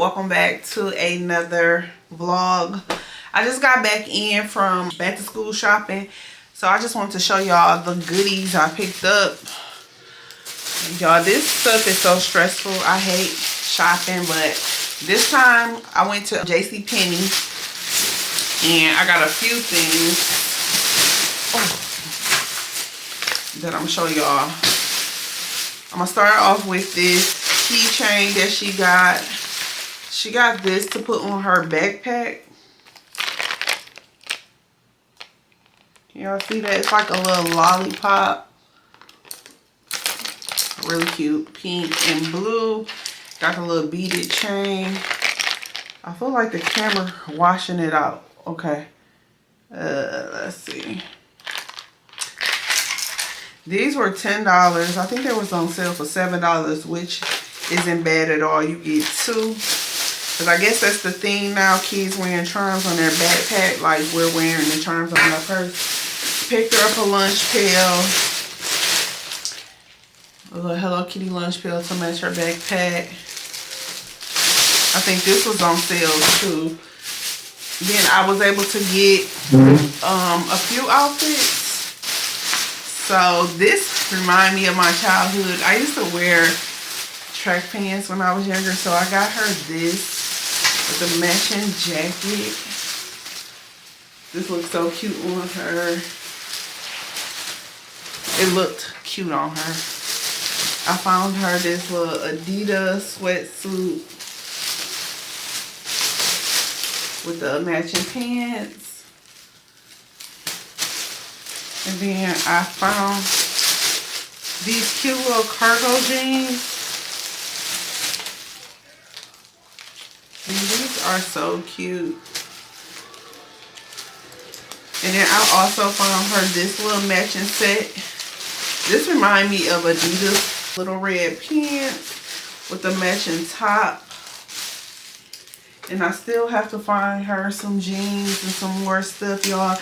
welcome back to another vlog. I just got back in from back to school shopping, so I just wanted to show y'all the goodies I picked up. Y'all, this stuff is so stressful. I hate shopping, but this time I went to Jcpenney and I got a few things that I'm gonna show y'all. I'm gonna start off with this keychain that she got. She got this to put on her backpack. Can y'all see that? It's like a little lollipop. Really cute. Pink and blue. Got the little beaded chain. I feel like the camera washing it out. Okay. Let's see. These were $10. I think they was on sale for $7, which isn't bad at all. You get two. Because I guess that's the thing now. Kids wearing charms on their backpack like we're wearing the charms on our purse. Picked her up a lunch pail. A little Hello Kitty lunch pail to match her backpack. I think this was on sale too. Then I was able to get a few outfits. So this reminds me of my childhood. I used to wear track pants when I was younger, so I got her this with a matching jacket. This looks so cute on her. It looked cute on her. I found her this little Adidas sweatsuit with the matching pants. And then I found these cute little cargo jeans. And these are so cute. And then I also found her this little matching set. This reminds me of Adidas little red pants with the matching top. And I still have to find her some jeans and some more stuff, y'all.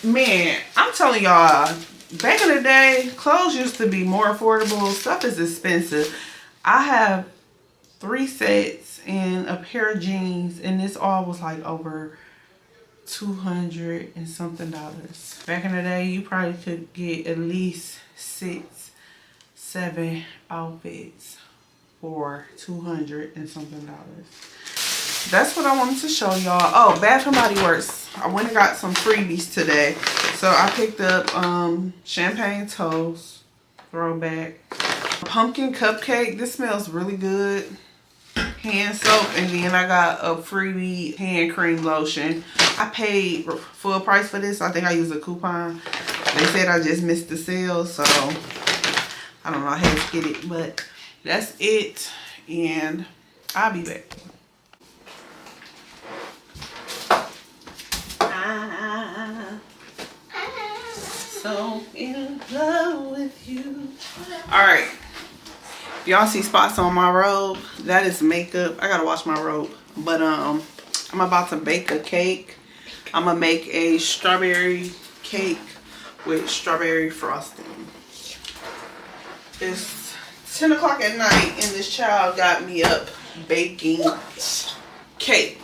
Man, I'm telling y'all, back in the day, clothes used to be more affordable. Stuff is expensive. I have 3 sets and a pair of jeans, and this all was like over $200 and something. Back in the day, you probably could get at least 6, 7 outfits for $200 and something. That's what I wanted to show y'all. Oh, Bath & Body Works. I went and got some freebies today. So I picked up champagne toast, throwback, pumpkin cupcake. This smells really good. Hand soap, and then I got a freebie hand cream lotion. I paid full price for this. I think I used a coupon. They said I just missed the sale, so I don't know. I had to get it, but that's it, and I'll be back. So in love with you. Alright, y'all see spots on my robe? That is makeup. I gotta wash my robe, but I'm about to bake a cake. I'm gonna make a strawberry cake with strawberry frosting. It's 10 o'clock at night and this child got me up baking cake.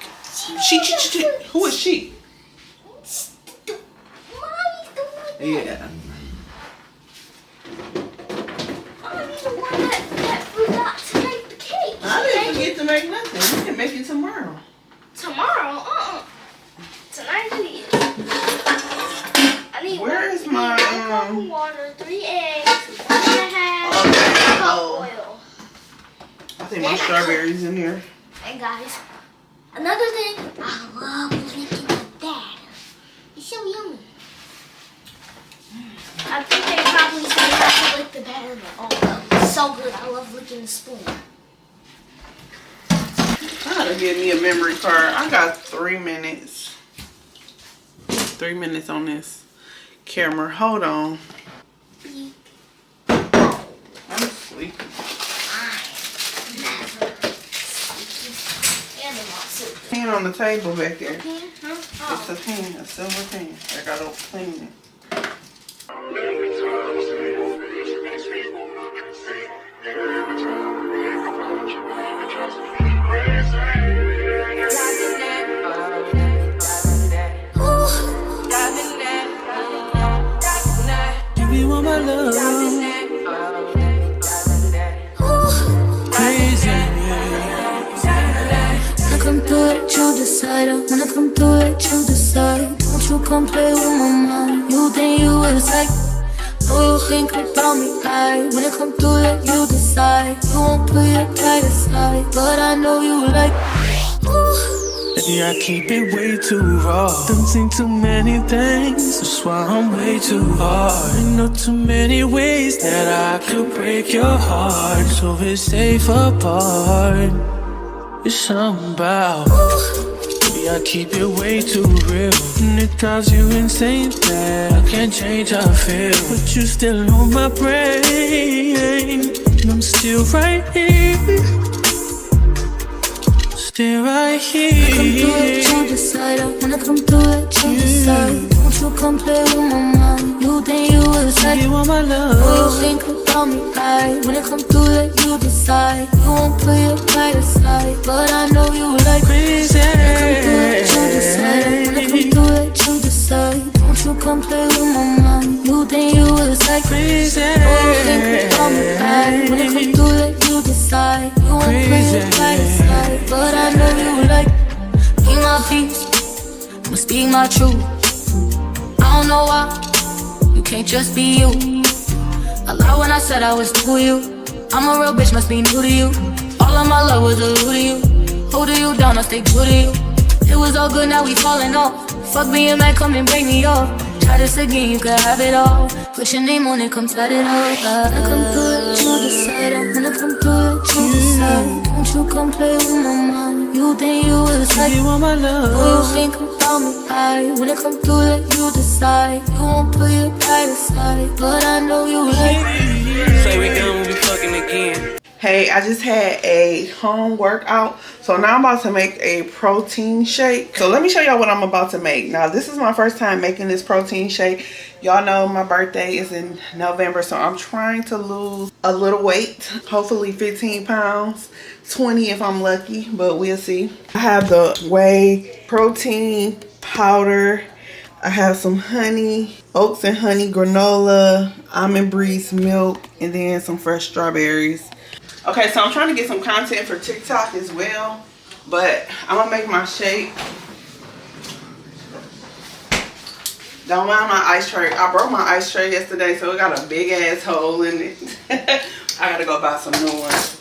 Who is she? Yeah. Mommy's the one that forgot to make the cake. I didn't forget to make nothing. We can make it tomorrow. Tomorrow? Tonight, please. I need Where is my cup of water, 3 eggs, 1.5 cup oil. I think my strawberries in here. And guys, another thing, I love licking the batter. It's so yummy. I think they probably say not to lick the batter, but oh, it's so good. I love licking the spoon. I gotta get me a memory card. I got 3 minutes. 3 minutes on this camera. Hold on. Beep. I'm sleepy. Pan on the table back there. It's a pan, a silver pan. I gotta clean it. Every time When I come through, let you decide. Don't you come play with my mind. You think you was like, no, you think about me like. When I come through, let you decide. You won't put your pride aside, but I know you like, ooh. Maybe I keep it way too raw. Don't think too many things, that's why I'm way too hard. I know too many ways that I could break your heart, so we're safe apart. It's something about maybe I keep it way too real, and it drives you insane that I can't change how I feel. But you still on my brain, and I'm still right here. Stay right here. When I come through, let you decide. When I come through, let you decide. Don't you come play with my mind. You think you was like, you want my love. Oh, you think about me like. When I come through, let you decide. You won't put your pride aside, but I know you like crazy. When I come through, let you decide. When I come through, let you decide. Don't you come play with my mind. You think you was like crazy. Oh, you think about me like. When I come through, let you decide. You won't put your pride aside, but I know you like. Be my peace, I'ma speak my truth. I don't know why you can't just be you. I lied when I said I was through you. I'm a real bitch, must be new to you. All of my love was a to you. Holding you down, I stay true to you. It was all good, now we falling off. Fuck being mad, come and break me off. Try this again, you can have it all. Put your name on it, come set it up. When I come through, let you decide. When I come through, let you decide. Don't you come play with my mind. You think you was like, you want my love. Oh, you think about me like. When I come through, let you decide. You won't put your pride aside, but I know you like. Say we done, we fucking again. Hey, I just had a home workout, so now I'm about to make a protein shake. So let me show y'all what I'm about to make. Now, this is my first time making this protein shake. Y'all know my birthday is in November, so I'm trying to lose a little weight. Hopefully 15 pounds, 20 if I'm lucky, but we'll see. I have the whey protein powder. I have some honey, oats and honey granola, almond breeze milk, and then some fresh strawberries. Okay, so I'm trying to get some content for TikTok as well, but I'm gonna make my shake. Don't mind my ice tray. I broke my ice tray yesterday, so it got a big ass hole in it. I gotta go buy some new ones.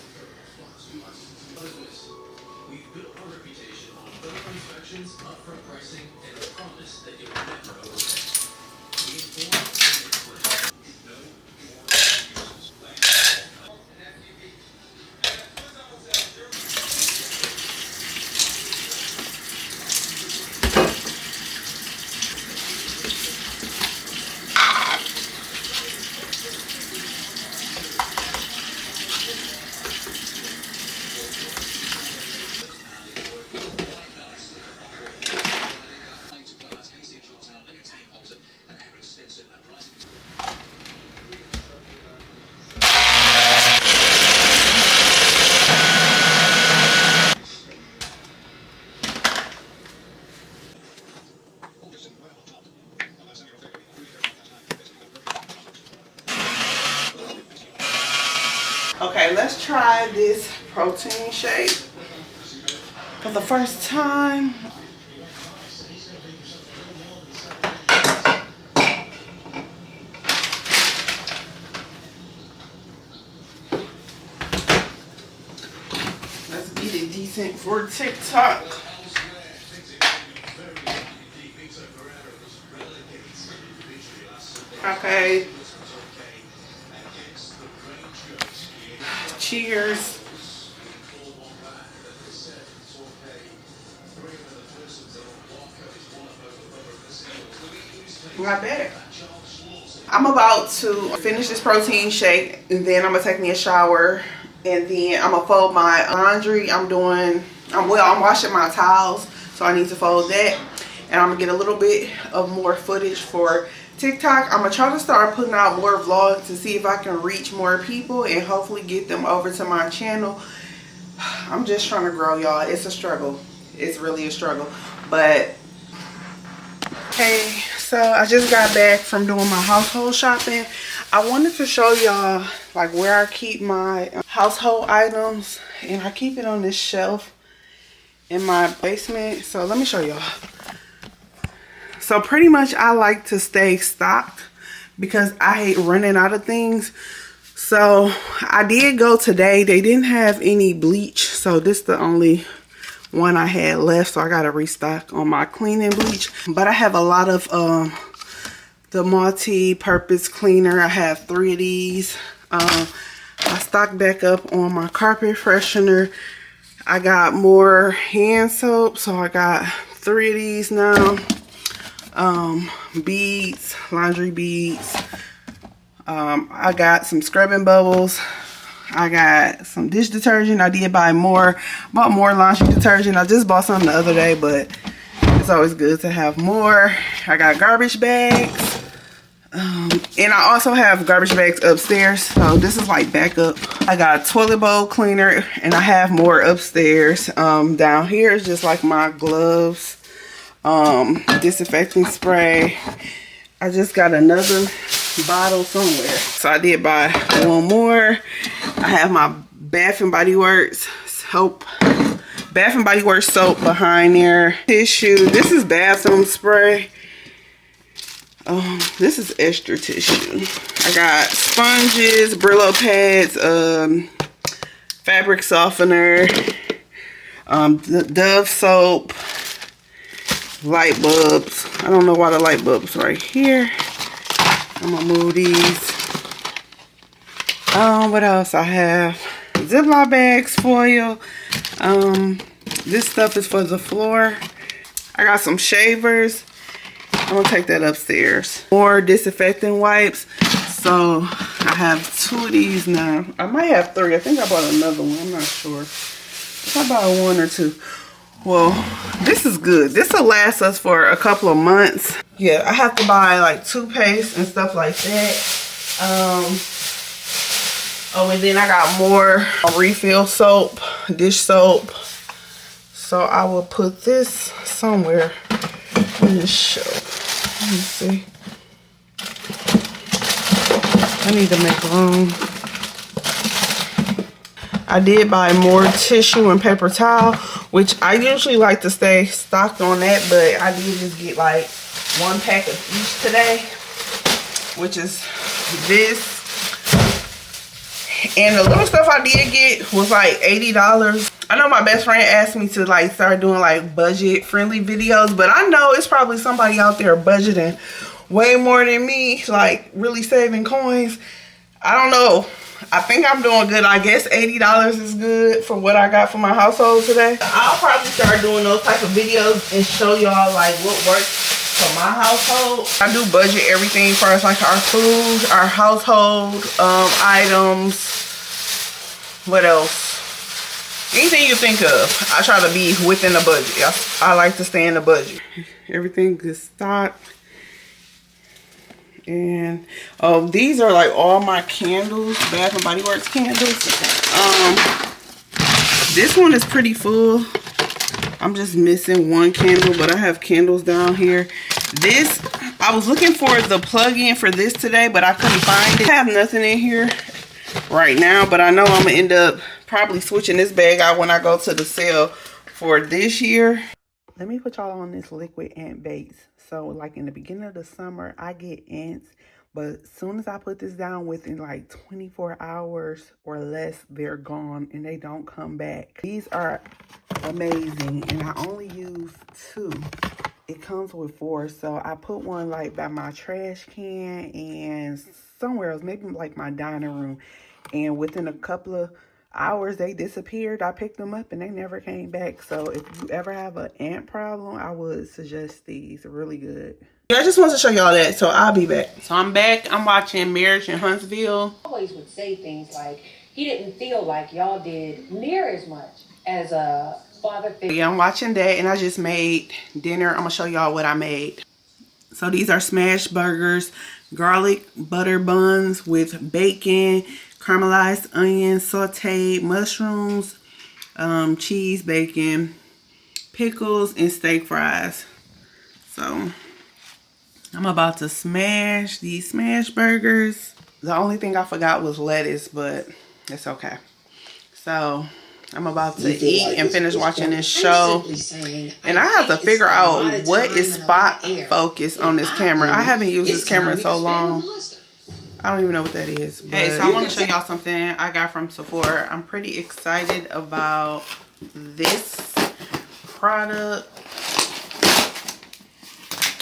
Okay, let's try this protein shake for the first time. Let's get it decent for TikTok. Okay. Cheers. Not bad. I'm about to finish this protein shake, and then I'm gonna take me a shower, and then I'm gonna fold my laundry. I'm washing my towels, so I need to fold that, and I'm gonna get a little bit of more footage for TikTok. I'm gonna try to start putting out more vlogs to see if I can reach more people and hopefully get them over to my channel. I'm just trying to grow, y'all. It's a struggle. It's really a struggle. But hey, so I just got back from doing my household shopping. I wanted to show y'all like where I keep my household items, and I keep it on this shelf. in my basement. So let me show y'all. So pretty much I like to stay stocked because I hate running out of things. So I did go today. They didn't have any bleach, so this is the only one I had left. So I got to restock on my cleaning bleach. But I have a lot of the multi-purpose cleaner. I have 3 of these. I stocked back up on my carpet freshener. I got more hand soap, so I got 3 of these now. Beads, laundry beads. I got some scrubbing bubbles. I got some dish detergent. I did buy more. Bought more laundry detergent. I just bought some the other day, but it's always good to have more. I got garbage bags. And I also have garbage bags upstairs. So this is like backup. I got a toilet bowl cleaner, and I have more upstairs. Down here is just like my gloves. Disinfecting spray. I just got another bottle somewhere, so I did buy one more. I have my Bath and Body Works soap, Bath and Body Works soap behind there. Tissue. This is bathroom spray. This is extra tissue. I got sponges, Brillo pads, fabric softener, Dove soap, light bulbs. I don't know why the light bulbs right here. I'm gonna move these. What else I have? Ziploc bags, foil. This stuff is for the floor. I got some shavers. I'm gonna take that upstairs. More disinfectant wipes. So I have 2 of these now. I might have 3. I think I bought another one. I'm not sure. I bought 1 or 2. Well, this is good. This will last us for a couple of months. Yeah, I have to buy like toothpaste and stuff like that. Oh, and then I got more refill soap, dish soap. So I will put this somewhere in the shelf. Let me see. I need to make room. I did buy more tissue and paper towel, which I usually like to stay stocked on that, but I did just get like 1 pack of each today, which is this. And the little stuff I did get was like $80. I know my best friend asked me to like start doing like budget friendly videos, but I know it's probably somebody out there budgeting way more than me, like really saving coins. I don't know. I think I'm doing good. I guess $80 is good for what I got for my household today. I'll probably start doing those type of videos and show y'all like what works for my household. I do budget everything for us, like our food, our household items. What else? Anything you think of, I try to be within the budget. I like to stay in the budget. Everything is stocked. And these are like all my candles, Bath and Body Works candles. This one is pretty full. I'm just missing 1 candle, but I have candles down here. This, I was looking for the plug-in for this today, but I couldn't find it. I have nothing in here right now, but I know I'm gonna end up probably switching this bag out when I go to the sale for this year. Let me put y'all on this liquid ant baits. So like in the beginning of the summer, I get ants, but as soon as I put this down, within like 24 hours or less, they're gone and they don't come back. These are amazing, and I only use 2. It comes with 4, so I put one like by my trash can and somewhere else, maybe like my dining room, and within a couple of hours they disappeared. I picked them up and they never came back. So if you ever have an ant problem, I would suggest these. They're really good. I just want to show y'all that, so I'll be back. So I'm back. I'm watching Marriage in Huntsville. I always would say things like, he didn't feel like y'all did near as much as a father figure. Yeah, I'm watching that, and I just made dinner. I'm gonna show y'all what I made. So these are smash burgers, garlic butter buns with bacon, caramelized onions, sauteed mushrooms, cheese, bacon, pickles, and steak fries. So I'm about to smash these smash burgers. The only thing I forgot was lettuce, but it's okay. So I'm about to eat and finish watching this show. And I have to figure out what is spot focus on this camera. I haven't used this camera in so long. I don't even know what that is. Hey, so I want to show y'all something I got from Sephora. I'm pretty excited about this product.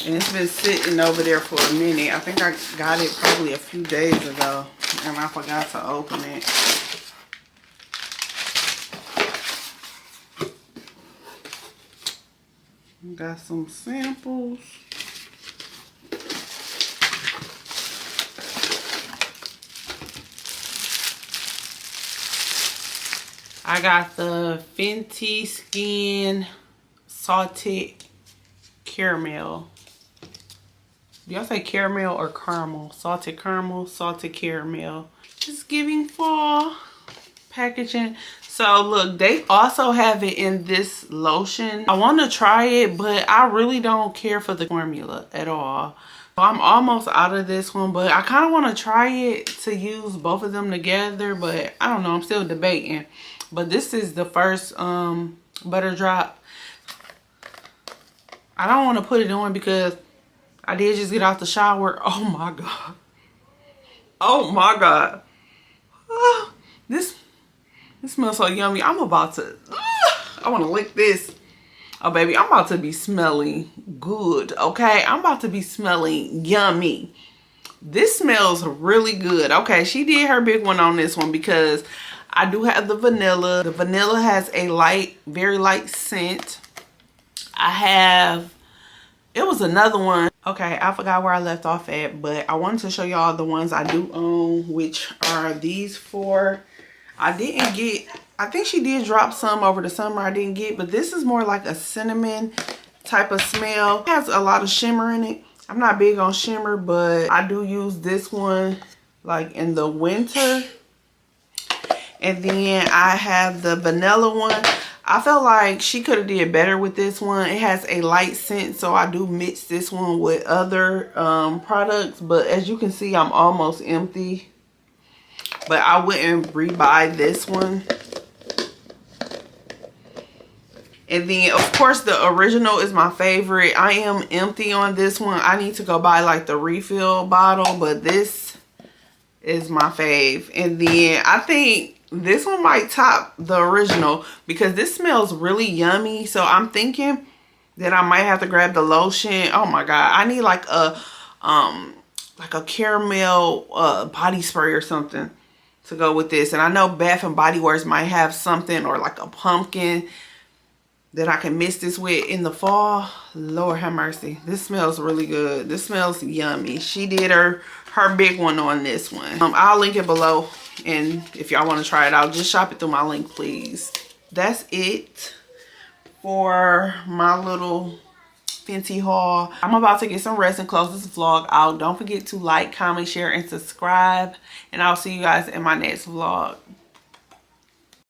And it's been sitting over there for a minute. I think I got it probably a few days ago. And I forgot to open it. Got some samples. I got the Fenty Skin Salted Caramel. Do y'all say caramel or caramel? Salted caramel, salted caramel. Just giving fall packaging. So look, they also have it in this lotion. I want to try it, but I really don't care for the formula at all. So I'm almost out of this one, but I kind of want to try it to use both of them together, but I don't know, I'm still debating. But this is the first butter drop. I don't want to put it on because I did just get out the shower. Oh my god. Oh my god. This smells so yummy. I'm about to, I want to lick this. Oh, baby, I'm about to be smelling good, okay? I'm about to be smelling yummy. This smells really good. Okay, she did her big one on this one because I do have the vanilla. The vanilla has a light, very light scent. I have, it was another one. Okay, I forgot where I left off at, but I wanted to show y'all the ones I do own, which are these four. I didn't get, I think she did drop some over the summer I didn't get, but this is more like a cinnamon type of smell. It has a lot of shimmer in it. I'm not big on shimmer, but I do use this one like in the winter. And then I have the vanilla one. I felt like she could have did better with this one. It has a light scent, so I do mix this one with other products. But as you can see, I'm almost empty. But I wouldn't rebuy this one. And then, of course, the original is my favorite. I am empty on this one. I need to go buy like the refill bottle, but this is my fave. And then I think this one might top the original because this smells really yummy. So I'm thinking that I might have to grab the lotion. Oh my god, I need like a caramel body spray or something to go with this. And I know Bath and Body Works might have something, or like a pumpkin that I can mix this with in the fall. Lord have mercy, this smells really good. This smells yummy. She did her big one on this one. I'll link it below, and if y'all want to try it out, just shop it through my link, please. That's it for my little Fenty haul. I'm about to get some rest and close this vlog out. Don't forget to like, comment, share, and subscribe, and I'll see you guys in my next vlog.